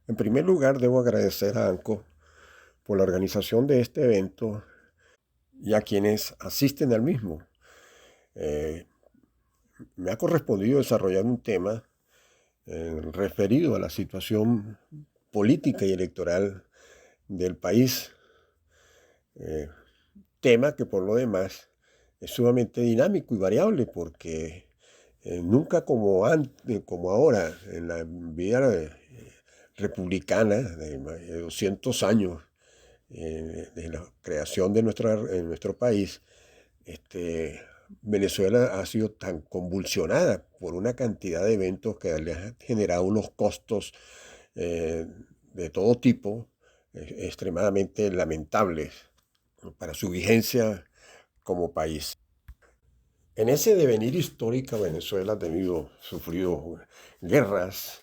En primer lugar, debo agradecer a ANCO por la organización de este evento y a quienes asisten al mismo. Eh, Me ha correspondido desarrollar un tema referido a la situación política y electoral del país, eh, tema que por lo demás es sumamente dinámico y variable porque nunca como ahora en la vida republicana de 200 años de la creación de en nuestro país, Venezuela ha sido tan convulsionada por una cantidad de eventos que le ha generado unos costos eh, de todo tipo extremadamente lamentables para su vigencia como país. En ese devenir histórico, Venezuela ha sufrido guerras,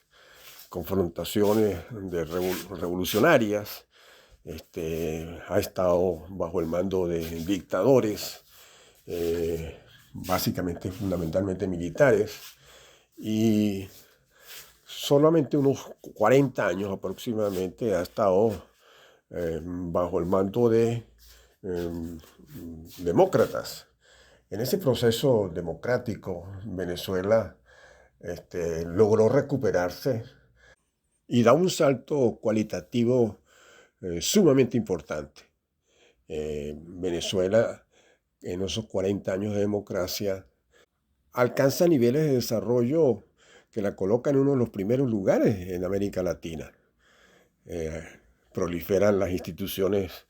confrontaciones revolucionarias, ha estado bajo el mando de dictadores, básicamente, fundamentalmente militares, y solamente unos 40 años aproximadamente ha estado bajo el mando de eh, demócratas. En ese proceso democrático, Venezuela logró recuperarse y da un salto cualitativo sumamente importante. Venezuela, en esos 40 años de democracia, alcanza niveles de desarrollo que la colocan en uno de los primeros lugares en América Latina. Eh, Proliferan las instituciones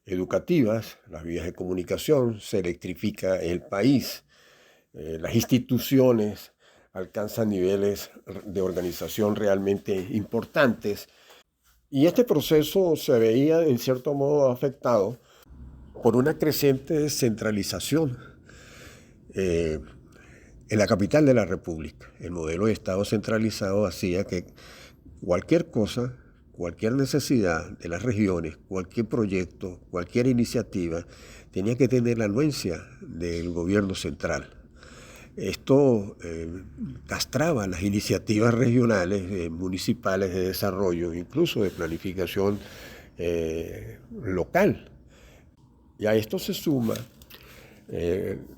educativas, las vías de comunicación, se electrifica el país, las instituciones alcanzan niveles de organización realmente importantes y este proceso se veía en cierto modo afectado por una creciente descentralización eh, en la capital de la República. El modelo de Estado centralizado hacía que cualquier cosa, cualquier necesidad de las regiones, cualquier proyecto, cualquier iniciativa, tenía que tener la anuencia del gobierno central. Esto castraba las iniciativas regionales, municipales de desarrollo, incluso de planificación local. Y a esto se suma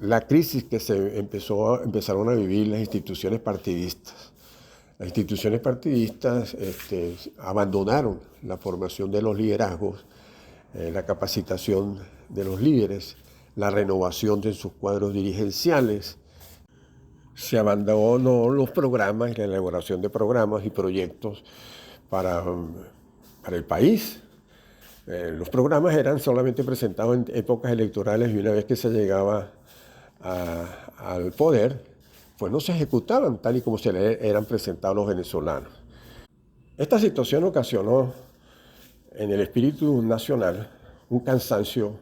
la crisis que empezaron a vivir las instituciones partidistas. Las instituciones partidistas abandonaron la formación de los liderazgos, la capacitación de los líderes, la renovación de sus cuadros dirigenciales. Se abandonó los programas, la elaboración de programas y proyectos para, para el país. Los programas eran solamente presentados en épocas electorales y una vez que se llegaba al poder, pues no se ejecutaban tal y como se le eran presentados los venezolanos. Esta situación ocasionó en el espíritu nacional un cansancio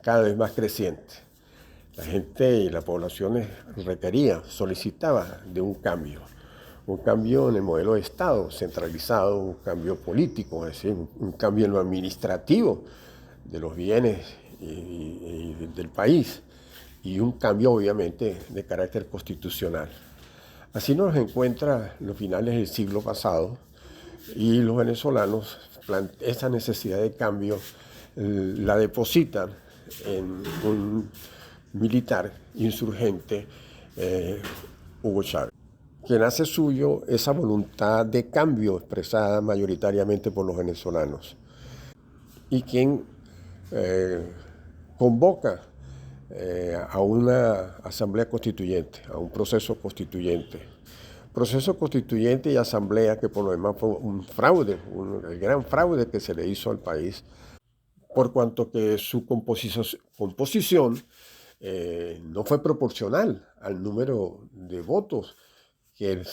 cada vez más creciente. La gente y la población requería, solicitaba de un cambio en el modelo de Estado centralizado, un cambio político, es decir, un cambio en lo administrativo de los bienes y del país y un cambio obviamente de carácter constitucional. Así nos encuentra los finales del siglo pasado y los venezolanos esa necesidad de cambio la depositan en un militar insurgente, Hugo Chávez, quien hace suyo esa voluntad de cambio expresada mayoritariamente por los venezolanos y quien eh, convoca a una asamblea constituyente, a un proceso constituyente. Proceso constituyente y asamblea que por lo demás fue un fraude, el gran fraude que se le hizo al país, por cuanto que su composición no fue proporcional al número de votos que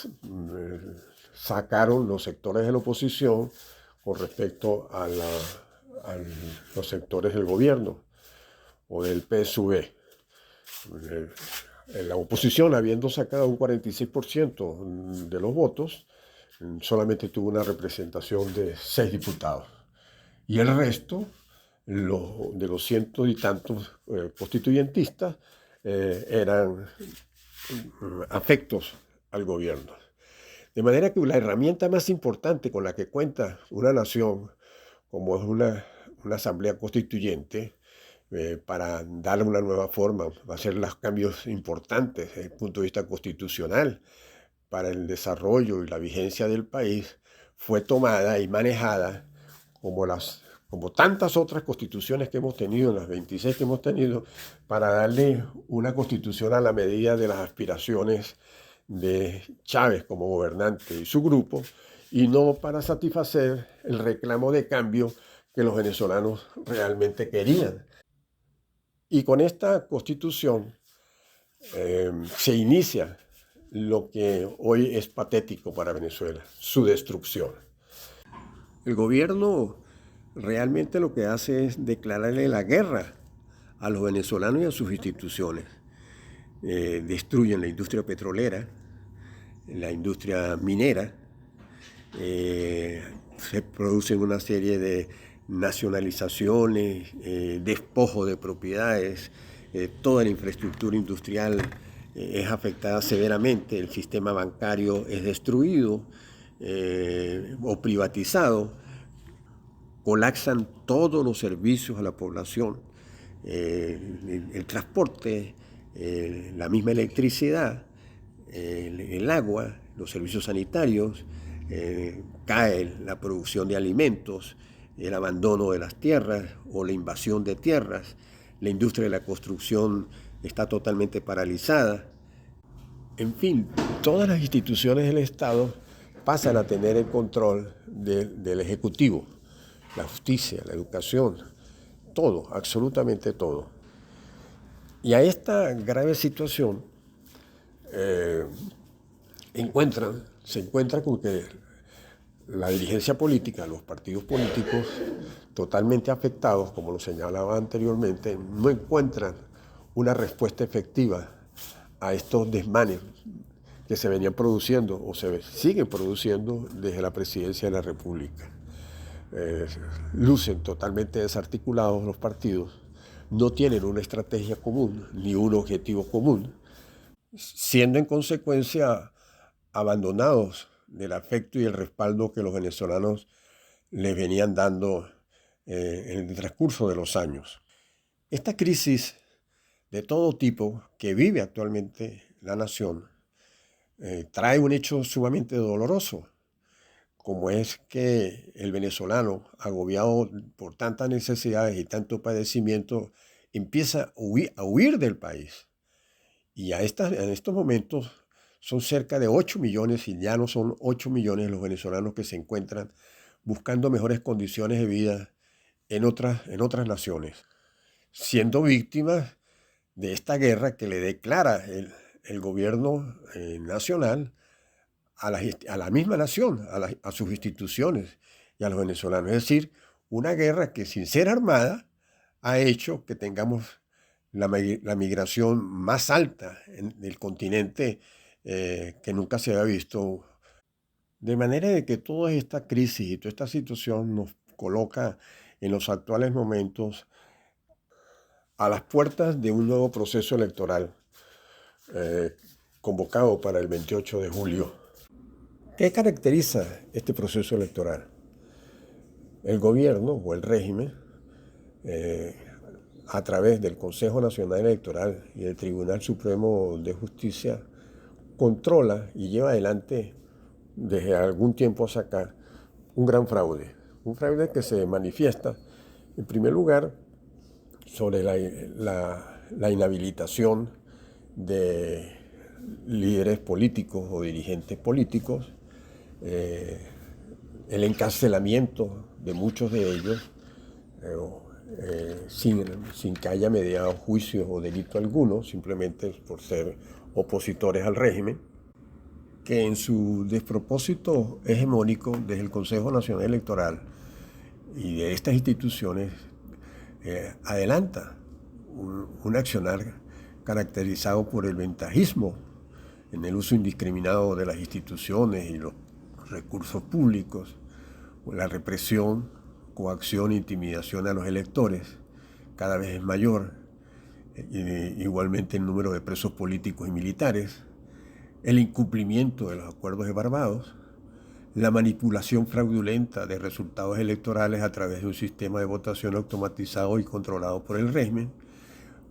sacaron los sectores de la oposición con respecto a los sectores del gobierno o del PSV. La oposición, habiendo sacado un 46% de los votos, solamente tuvo una representación de 6 diputados. Y el resto, de los cientos y tantos constituyentistas, eran afectos al gobierno. De manera que la herramienta más importante con la que cuenta una nación, como es una asamblea constituyente, para darle una nueva forma, hacer los cambios importantes desde el punto de vista constitucional para el desarrollo y la vigencia del país, fue tomada y manejada como como tantas otras constituciones que hemos tenido, las 26 que hemos tenido, para darle una constitución a la medida de las aspiraciones de Chávez como gobernante y su grupo, y no para satisfacer el reclamo de cambio que los venezolanos realmente querían. Y con esta constitución se inicia lo que hoy es patético para Venezuela, su destrucción. El gobierno realmente lo que hace es declararle la guerra a los venezolanos y a sus instituciones. Destruyen la industria petrolera, la industria minera, se producen una serie de nacionalizaciones, despojo de propiedades, toda la infraestructura industrial es afectada severamente, el sistema bancario es destruido o privatizado, colapsan todos los servicios a la población, el transporte, la misma electricidad, el agua, los servicios sanitarios, cae la producción de alimentos, el abandono de las tierras o la invasión de tierras, la industria de la construcción está totalmente paralizada. En fin, todas las instituciones del Estado pasan a tener el control del Ejecutivo, la justicia, la educación, todo, absolutamente todo. Y a esta grave situación se encuentra con que la dirigencia política, los partidos políticos totalmente afectados, como lo señalaba anteriormente, no encuentran una respuesta efectiva a estos desmanes que se venían produciendo o se siguen produciendo desde la presidencia de la República. Lucen totalmente desarticulados los partidos, no tienen una estrategia común ni un objetivo común, siendo en consecuencia abandonados del afecto y el respaldo que los venezolanos les venían dando en el transcurso de los años. Esta crisis de todo tipo que vive actualmente la nación trae un hecho sumamente doloroso, como es que el venezolano, agobiado por tantas necesidades y tanto padecimiento, empieza a huir del país. Y en estos momentos son cerca de 8 millones, y ya no son 8 millones los venezolanos que se encuentran buscando mejores condiciones de vida en otras naciones, siendo víctimas de esta guerra que le declara el gobierno nacional a la misma nación, a sus instituciones y a los venezolanos. Es decir, una guerra que sin ser armada ha hecho que tengamos la migración más alta del continente que nunca se había visto. De manera de que toda esta crisis y toda esta situación nos coloca en los actuales momentos a las puertas de un nuevo proceso electoral convocado para el 28 de julio. ¿Qué caracteriza este proceso electoral? El gobierno o el régimen, a través del Consejo Nacional Electoral y del Tribunal Supremo de Justicia, controla y lleva adelante desde algún tiempo hacia acá un fraude que se manifiesta en primer lugar sobre la inhabilitación de líderes políticos o dirigentes políticos, el encarcelamiento de muchos de ellos sin que haya mediado juicio o delito alguno, simplemente por ser opositores al régimen, que en su despropósito hegemónico desde el Consejo Nacional Electoral y de estas instituciones adelanta un accionar caracterizado por el ventajismo en el uso indiscriminado de las instituciones y los recursos públicos, la represión, coacción e intimidación a los electores cada vez es mayor, igualmente el número de presos políticos y militares, el incumplimiento de los acuerdos de Barbados, la manipulación fraudulenta de resultados electorales a través de un sistema de votación automatizado y controlado por el régimen,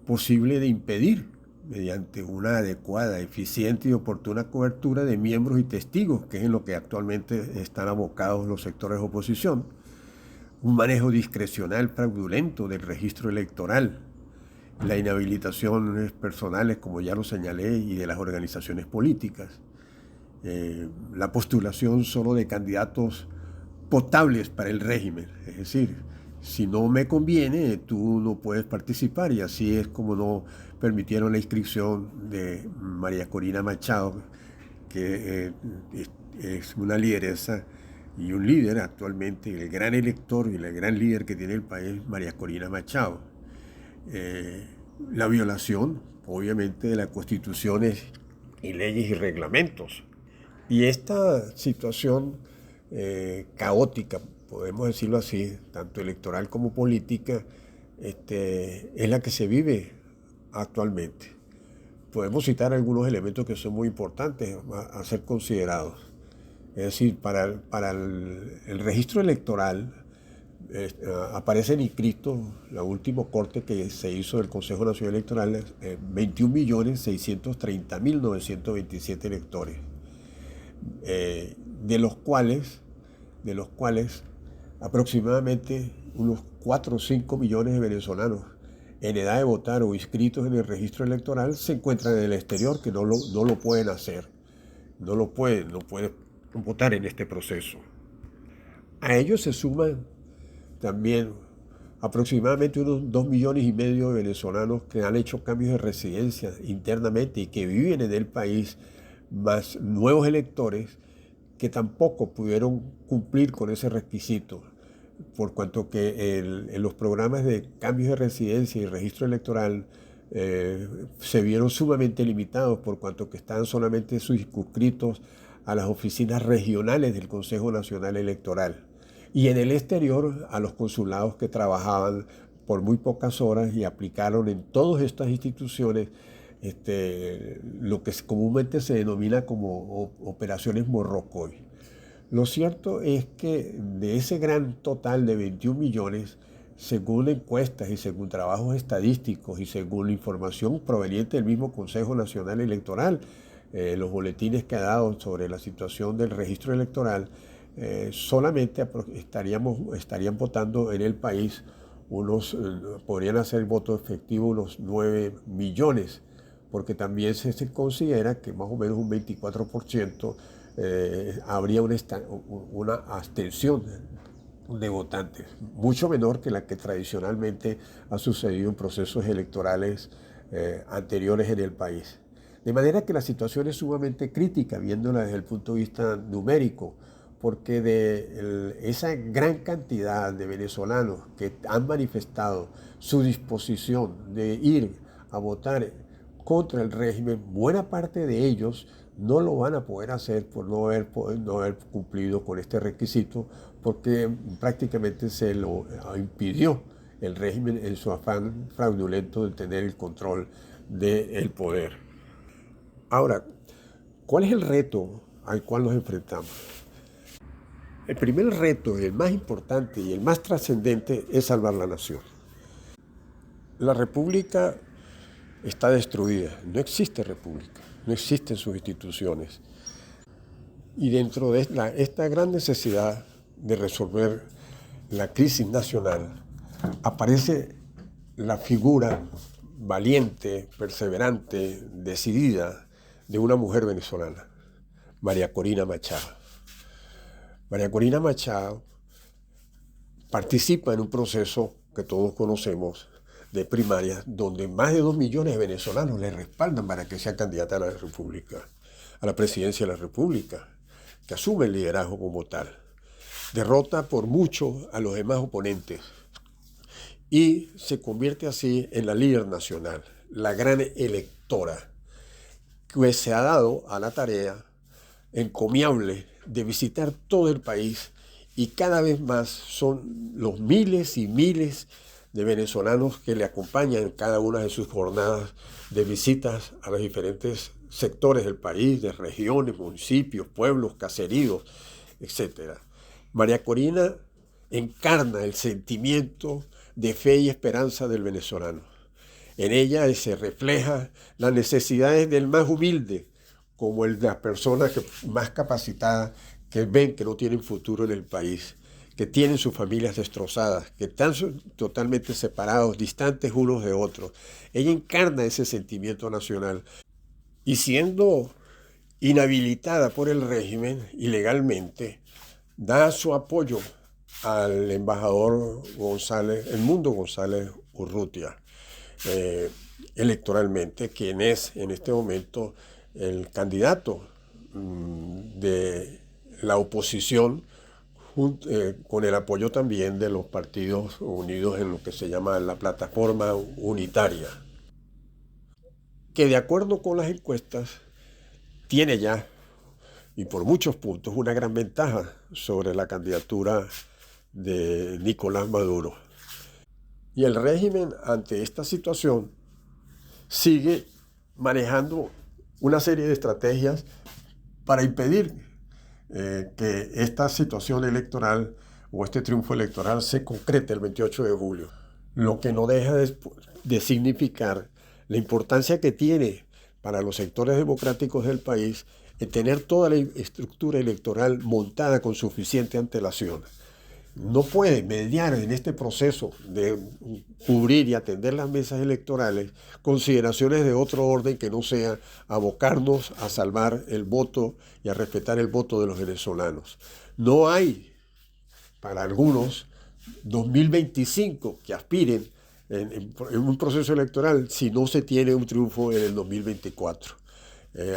posible de impedir mediante una adecuada, eficiente y oportuna cobertura de miembros y testigos, que es en lo que actualmente están abocados los sectores de oposición, un manejo discrecional fraudulento del registro electoral, la inhabilitación personales, como ya lo señalé, y de las organizaciones políticas, la postulación solo de candidatos potables para el régimen, es decir, si no me conviene, tú no puedes participar, y así es como no permitieron la inscripción de María Corina Machado, que es una lideresa y un líder actualmente, el gran elector y el gran líder que tiene el país, María Corina Machado. La violación, obviamente, de las constituciones y leyes y reglamentos. Y esta situación caótica, podemos decirlo así, tanto electoral como política, es la que se vive actualmente. Podemos citar algunos elementos que son muy importantes a ser considerados. Es decir, para el registro electoral aparecen inscritos, la última corte que se hizo del Consejo Nacional Electoral, 21.630.927 electores, de los cuales aproximadamente unos 4 o 5 millones de venezolanos en edad de votar o inscritos en el registro electoral se encuentran en el exterior, que no lo pueden hacer, no pueden votar en este proceso. A ellos se suman también aproximadamente unos 2,5 millones de venezolanos que han hecho cambios de residencia internamente y que viven en el país, más nuevos electores que tampoco pudieron cumplir con ese requisito, por cuanto que en los programas de cambios de residencia y registro electoral se vieron sumamente limitados, por cuanto que están solamente circunscritos a las oficinas regionales del Consejo Nacional Electoral y en el exterior a los consulados, que trabajaban por muy pocas horas y aplicaron en todas estas instituciones lo que comúnmente se denomina como operaciones Morrocoy. Lo cierto es que de ese gran total de 21 millones, según encuestas y según trabajos estadísticos y según la información proveniente del mismo Consejo Nacional Electoral, los boletines que ha dado sobre la situación del registro electoral, solamente estarían votando en el país podrían hacer voto efectivo unos 9 millones, porque también se considera que más o menos un 24% habría una abstención de votantes, mucho menor que la que tradicionalmente ha sucedido en procesos electorales anteriores en el país. De manera que la situación es sumamente crítica, viéndola desde el punto de vista numérico, porque de esa gran cantidad de venezolanos que han manifestado su disposición de ir a votar contra el régimen, buena parte de ellos no lo van a poder hacer por no haber cumplido con este requisito, porque prácticamente se lo impidió el régimen en su afán fraudulento de tener el control del poder. Ahora, ¿cuál es el reto al cual nos enfrentamos? El primer reto, el más importante y el más trascendente, es salvar la nación. La república está destruida, no existe república, no existen sus instituciones. Y dentro de esta gran necesidad de resolver la crisis nacional, aparece la figura valiente, perseverante, decidida de una mujer venezolana, María Corina Machado. María Corina Machado participa en un proceso que todos conocemos de primarias, donde más de 2 millones de venezolanos le respaldan para que sea candidata a la República, a la presidencia de la República, que asume el liderazgo como tal. Derrota por mucho a los demás oponentes y se convierte así en la líder nacional, la gran electora, que se ha dado a la tarea encomiable de visitar todo el país, y cada vez más son los miles y miles de venezolanos que le acompañan en cada una de sus jornadas de visitas a las diferentes sectores del país, de regiones, municipios, pueblos, caseríos, etc. María Corina encarna el sentimiento de fe y esperanza del venezolano. En ella se refleja las necesidades del más humilde, como el de las personas más capacitadas que ven que no tienen futuro en el país, que tienen sus familias destrozadas, que están totalmente separados, distantes unos de otros. Ella encarna ese sentimiento nacional y siendo inhabilitada por el régimen ilegalmente, da su apoyo al embajador González, Edmundo González Urrutia, electoralmente, quien es en este momento el candidato de la oposición, con el apoyo también de los partidos unidos en lo que se llama la plataforma unitaria, que de acuerdo con las encuestas tiene ya, y por muchos puntos, una gran ventaja sobre la candidatura de Nicolás Maduro. Y el régimen, ante esta situación, sigue manejando una serie de estrategias para impedir que esta situación electoral o este triunfo electoral se concrete el 28 de julio. Lo que no deja de significar la importancia que tiene para los sectores democráticos del país en tener toda la estructura electoral montada con suficiente antelación. No puede mediar en este proceso de cubrir y atender las mesas electorales consideraciones de otro orden que no sea abocarnos a salvar el voto y a respetar el voto de los venezolanos. No hay, para algunos, 2025 que aspiren en un proceso electoral si no se tiene un triunfo en el 2024.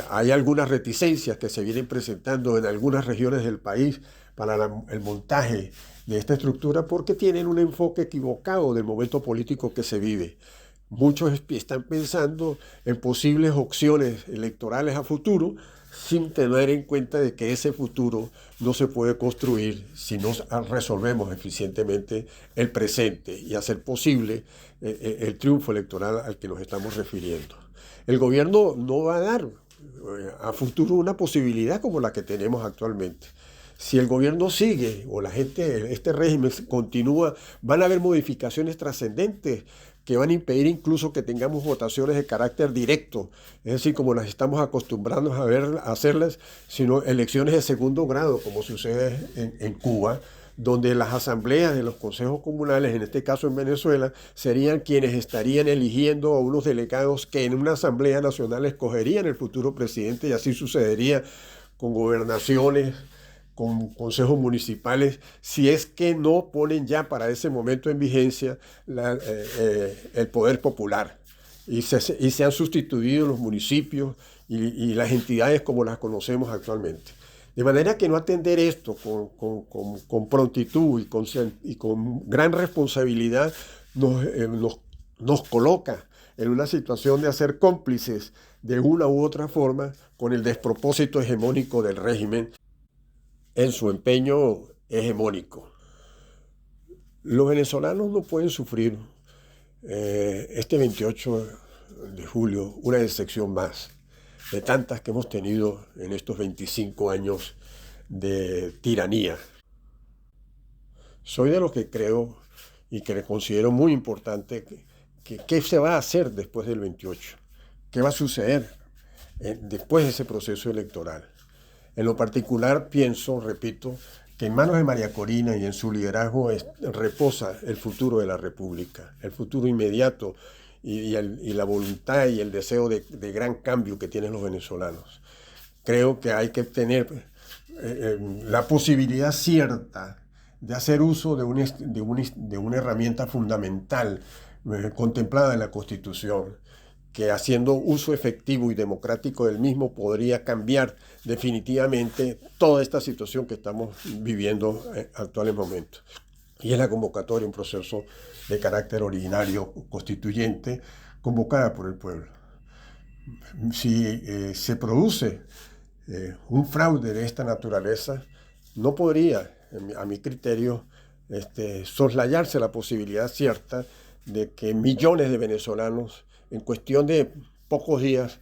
Hay algunas reticencias que se vienen presentando en algunas regiones del país para el montaje de esta estructura porque tienen un enfoque equivocado del momento político que se vive. Muchos están pensando en posibles opciones electorales a futuro sin tener en cuenta de que ese futuro no se puede construir si no resolvemos eficientemente el presente y hacer posible el triunfo electoral al que nos estamos refiriendo. El gobierno no va a dar a futuro una posibilidad como la que tenemos actualmente. Si el gobierno sigue o la gente, este régimen continúa, van a haber modificaciones trascendentes que van a impedir incluso que tengamos votaciones de carácter directo, es decir, como las estamos acostumbrados a hacerlas, sino elecciones de segundo grado, como sucede en Cuba, donde las asambleas de los consejos comunales, en este caso en Venezuela, serían quienes estarían eligiendo a unos delegados que en una asamblea nacional escogerían el futuro presidente, y así sucedería con gobernaciones, con consejos municipales, si es que no ponen ya para ese momento en vigencia el poder popular y se han sustituido los municipios y las entidades como las conocemos actualmente. De manera que no atender esto con prontitud y con gran responsabilidad nos coloca en una situación de ser cómplices de una u otra forma con el despropósito hegemónico del régimen en su empeño hegemónico. Los venezolanos no pueden sufrir este 28 de julio una decepción más de tantas que hemos tenido en estos 25 años de tiranía. Soy de los que creo y que considero muy importante qué se va a hacer después del 28, qué va a suceder después de ese proceso electoral. En lo particular pienso, repito, que en manos de María Corina y en su liderazgo reposa el futuro de la República, el futuro inmediato y la voluntad y el deseo de gran cambio que tienen los venezolanos. Creo que hay que tener la posibilidad cierta de hacer uso de una herramienta fundamental contemplada en la Constitución, que haciendo uso efectivo y democrático del mismo podría cambiar definitivamente toda esta situación que estamos viviendo actuales momentos. Y es la convocatoria, un proceso de carácter originario constituyente convocada por el pueblo. Si se produce un fraude de esta naturaleza, no podría, a mi criterio, soslayarse la posibilidad cierta de que millones de venezolanos en cuestión de pocos días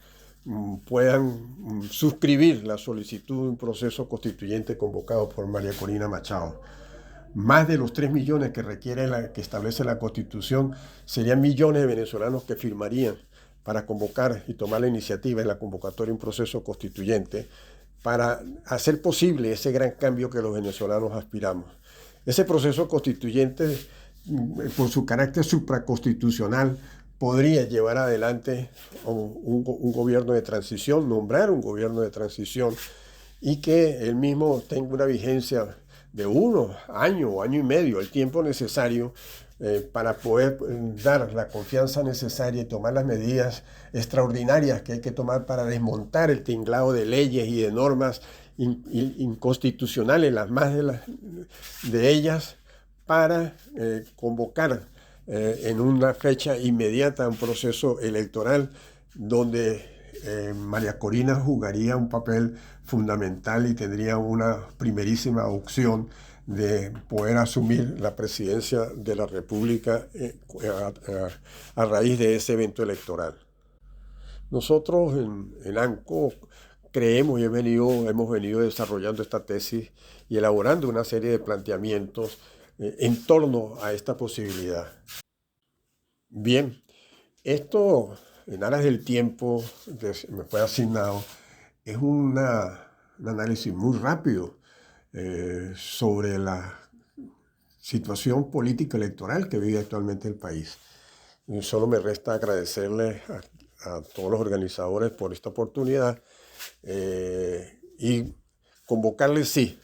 puedan suscribir la solicitud de un proceso constituyente convocado por María Corina Machado. Más de los 3 millones que requiere que establece la Constitución, serían millones de venezolanos que firmarían para convocar y tomar la iniciativa en la convocatoria de un proceso constituyente para hacer posible ese gran cambio que los venezolanos aspiramos. Ese proceso constituyente, por su carácter supraconstitucional, podría llevar adelante un gobierno de transición, nombrar un gobierno de transición y que él mismo tenga una vigencia de 1 año o año y medio, el tiempo necesario para poder dar la confianza necesaria y tomar las medidas extraordinarias que hay que tomar para desmontar el tinglado de leyes y de normas inconstitucionales, las más de ellas, para convocar en una fecha inmediata un proceso electoral donde María Corina jugaría un papel fundamental y tendría una primerísima opción de poder asumir la presidencia de la República a raíz de ese evento electoral. Nosotros en ANCO creemos y hemos venido desarrollando esta tesis y elaborando una serie de planteamientos en torno a esta posibilidad. Bien, esto en aras del tiempo que me fue asignado es un análisis muy rápido sobre la situación política electoral que vive actualmente el país. Y solo me resta agradecerle a todos los organizadores por esta oportunidad y convocarles, sí,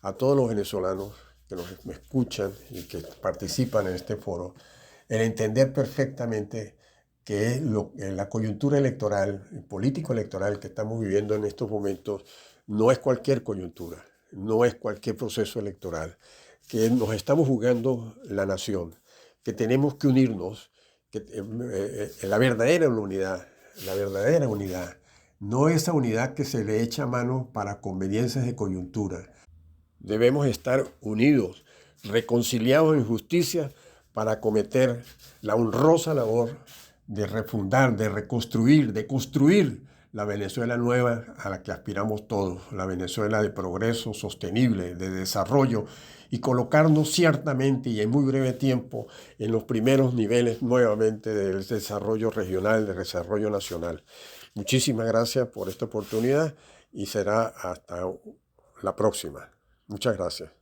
a todos los venezolanos que me escuchan y que participan en este foro, en entender perfectamente que la coyuntura electoral, político-electoral que estamos viviendo en estos momentos, no es cualquier coyuntura, no es cualquier proceso electoral, que nos estamos jugando la nación, que tenemos que unirnos, que la verdadera unidad, no esa unidad que se le echa mano para conveniencias de coyuntura. Debemos estar unidos, reconciliados en justicia para acometer la honrosa labor de refundar, de reconstruir, de construir la Venezuela nueva a la que aspiramos todos, la Venezuela de progreso sostenible, de desarrollo, y colocarnos ciertamente y en muy breve tiempo en los primeros niveles nuevamente del desarrollo regional, del desarrollo nacional. Muchísimas gracias por esta oportunidad y será hasta la próxima. Muchas gracias.